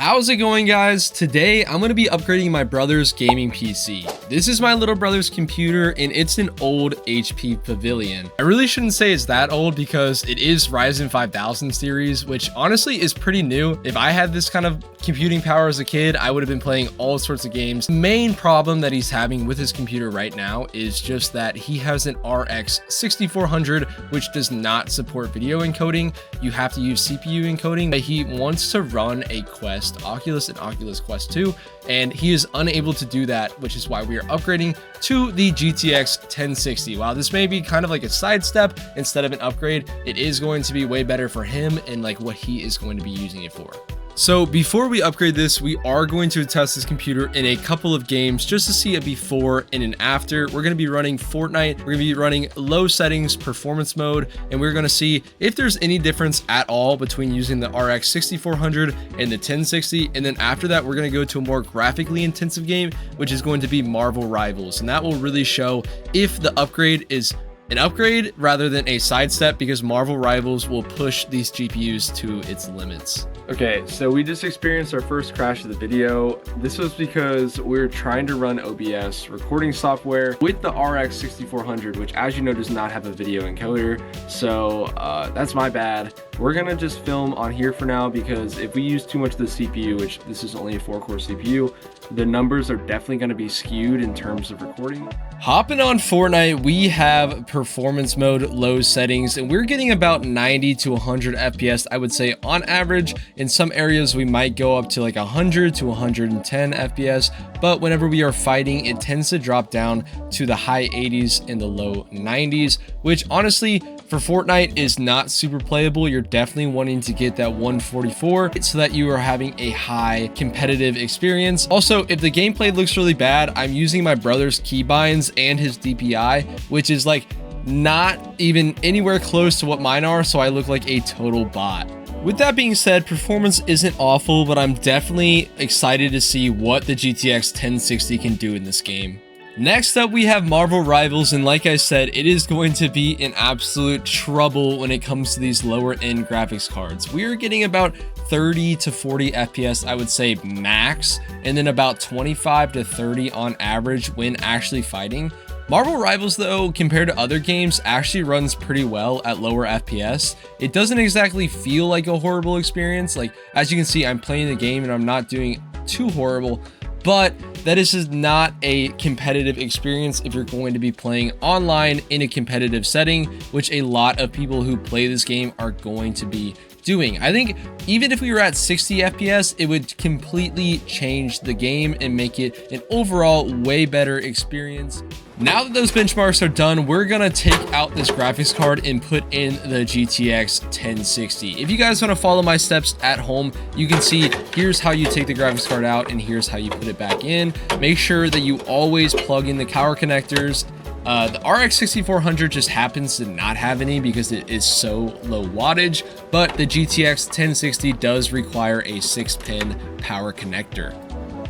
How's it going, guys? Today I'm going to be upgrading my brother's gaming PC. This is my little brother's computer and it's an old HP Pavilion. I really shouldn't say it's that old because it is Ryzen 5000 series, which honestly is pretty new. If I had this kind of computing power as a kid, I would have been playing all sorts of games. The main problem that he's having with his computer right now is just that he has an RX 6400, which does not support video encoding. You have to use CPU encoding. He wants to run a Quest Oculus and Oculus Quest 2, and he is unable to do that, which is why we are upgrading to the GTX 1060. While this may be kind of like a sidestep instead of an upgrade, it is going to be way better for him and like what he is going to be using it for. So before we upgrade this, we are going to test this computer in a couple of games just to see a before and an after. We're going to be running Fortnite. We're going to be running low settings performance mode, and we're going to see if there's any difference at all between using the RX 6400 and the 1060. And then after that, we're going to go to a more graphically intensive game, which is going to be Marvel Rivals. And that will really show if the upgrade is an upgrade rather than a sidestep, because Marvel Rivals will push these GPUs to its limits. Okay, so we just experienced our first crash of the video. This was because we're trying to run OBS recording software with the RX 6400, which, as you know, does not have a video encoder. So that's my bad. We're gonna just film on here for now, because if we use too much of the CPU, which this is only a 4-core CPU, the numbers are definitely gonna be skewed in terms of recording. Hopping on Fortnite, we have performance mode, low settings, and we're getting about 90 to 100 FPS, I would say, on average. In some areas, we might go up to like 100 to 110 FPS, but whenever we are fighting, it tends to drop down to the high 80s and the low 90s, which honestly, for Fortnite is not super playable. You're definitely wanting to get that 144 so that you are having a high competitive experience. Also, if the gameplay looks really bad, I'm using my brother's keybinds and his DPI, which is like not even anywhere close to what mine are, so I look like a total bot. With that being said, performance isn't awful, but I'm definitely excited to see what the GTX 1060 can do in this game. Next up, we have Marvel Rivals, and like I said, it is going to be an absolute trouble when it comes to these lower end graphics cards. We are getting about 30 to 40 FPS, I would say max, and then about 25 to 30 on average when actually fighting. Marvel Rivals, though, compared to other games, actually runs pretty well at lower FPS. It doesn't exactly feel like a horrible experience. Like, as you can see, I'm playing the game and I'm not doing too horrible, but that is just not a competitive experience if you're going to be playing online in a competitive setting, which a lot of people who play this game are going to be doing. I think even if we were at 60 FPS, it would completely change the game and make it an overall way better experience. Now that those benchmarks are done, we're gonna take out this graphics card and put in the GTX 1060. If you guys want to follow my steps at home, you can see here's how you take the graphics card out and here's how you put it back in. Make sure that you always plug in the power connectors. The RX 6400 just happens to not have any because it is so low wattage, but the GTX 1060 does require a 6-pin power connector.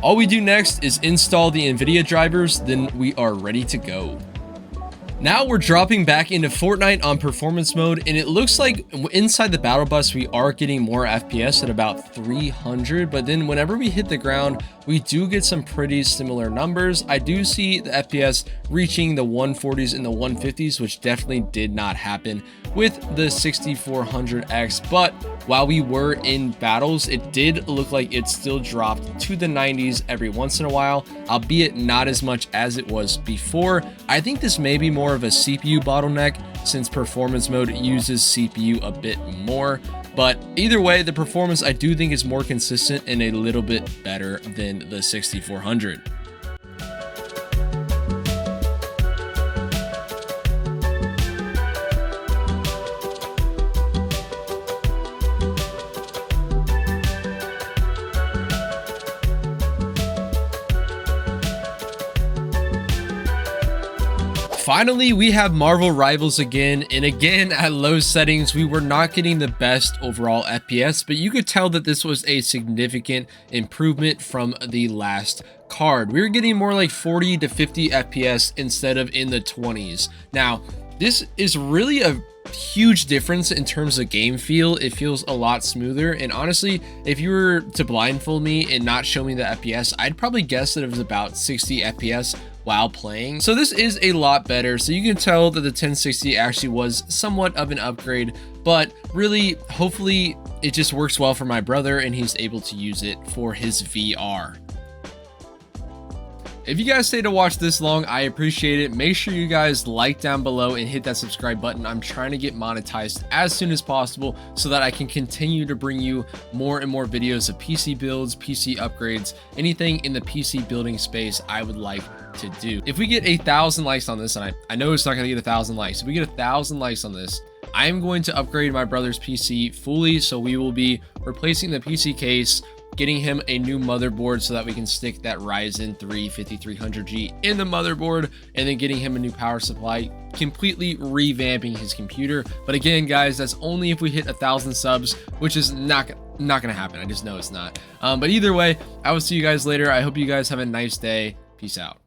All we do next is install the NVIDIA drivers, then we are ready to go. Now we're dropping back into Fortnite on performance mode, and it looks like inside the battle bus we are getting more FPS at about 300, but then whenever we hit the ground, we do get some pretty similar numbers. I do see the FPS reaching the 140s and the 150s, which definitely did not happen with the 6400X, but while we were in battles, it did look like it still dropped to the 90s every once in a while, albeit not as much as it was before. I think this may be more of a CPU bottleneck since performance mode uses CPU a bit more. But either way, the performance I do think is more consistent and a little bit better than the 6400. Finally, we have Marvel Rivals again, and again at low settings, we were not getting the best overall FPS, but you could tell that this was a significant improvement from the last card. We were getting more like 40 to 50 FPS instead of in the 20s. Now, This is really a huge difference in terms of game feel. It feels a lot smoother, and honestly, if you were to blindfold me and not show me the FPS, I'd probably guess that it was about 60 FPS while playing. So this is a lot better. So you can tell that the 1060 actually was somewhat of an upgrade, but really, hopefully it just works well for my brother and he's able to use it for his VR. If you guys stay to watch this long, I appreciate it. Make sure you guys like down below and hit that subscribe button. I'm trying to get monetized as soon as possible so that I can continue to bring you more and more videos of PC builds, PC upgrades, anything in the PC building space I would like to do. If we get 1,000 likes on this, and I know it's not going to get 1,000 likes. If we get 1,000 likes on this, I am going to upgrade my brother's PC fully. So we will be replacing the PC case, getting him a new motherboard so that we can stick that Ryzen 3 5300G in the motherboard, and then getting him a new power supply, completely revamping his computer. But again, guys, that's only if we hit 1,000 subs, which is not gonna happen. I just know it's not. But either way, I will see you guys later. I hope you guys have a nice day. Peace out.